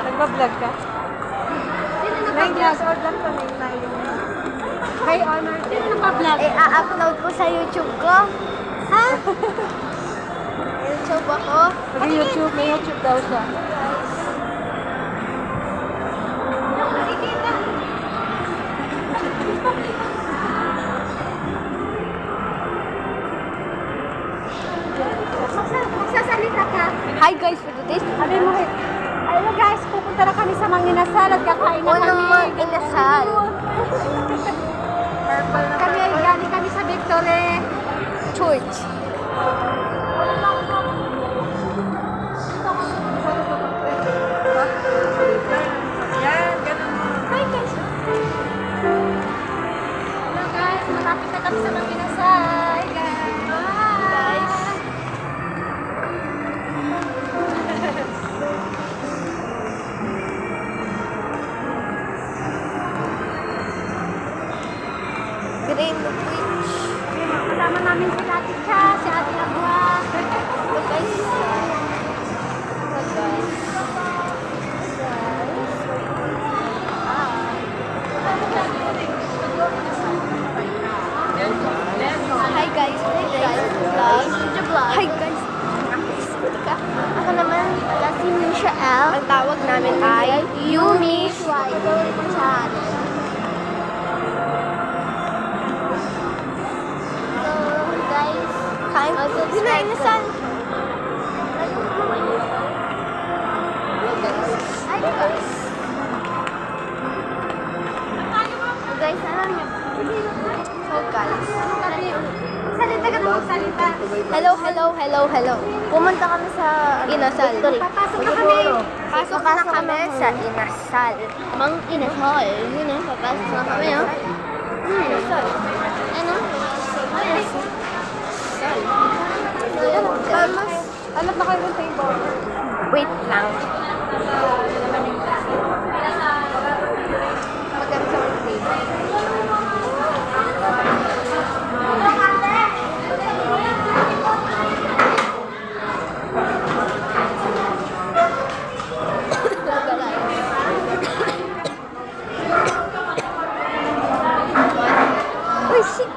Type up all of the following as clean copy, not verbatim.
Nagbablog ka? May glassword lang pa may tayo. May honor. Sino nakablog? A-upload ko sa YouTube ko. Ha? YouTube ako. May YouTube daw siya. Magsasalita ka. Hi guys, for today's Hello guys, pupunta na kami sa Manginasal at kakain na kami. Unang inasal. Kami ay galing kami sa Victory Church. Yan, ganun mo. Hi guys. Hello guys, malapit na kami sa Manginasal. Guys. Green Witch. Kasama namin si Ate Cha, si Ate Agua. Hello guys. Hi guys. Hi guys. Ako naman, si Michelle. Ang tawag namin ay Yumi. Chat. So, guys, mag-subscribe ka. Hi guys. Guys, alam niyo. So guys, Salita ka na magsalita. Hello. Pumunta kami sa Inasal. Papasok na kami. Pasok na kami sa Inasal. Mang Inasal. Yun o, papasok na kami o. Inasal. Ano? Inasal. Alam na kayo ng table. Wait lang. Maganda sa table. Uy, 6.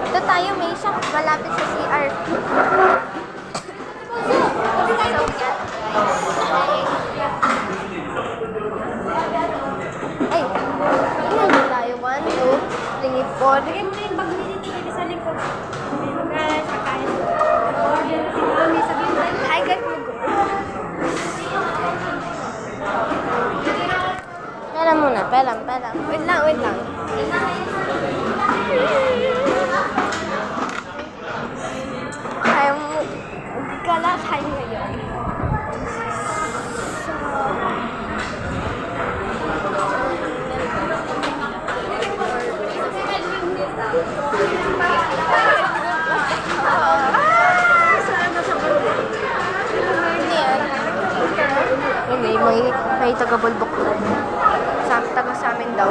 Ito tayo, may siya. Malapit sa CR. So, ay, ilan na tayo? 1, 2, 3, 4. Lagyan mo na yung bag dito sa likod. Hello guys, kakain. Order si Mami. Sabihin mo. Hi guys, pera muna, pera. Wait lang. Kaya mo, gala tayo ngayon. May taga-bulbok taga sa amin daw.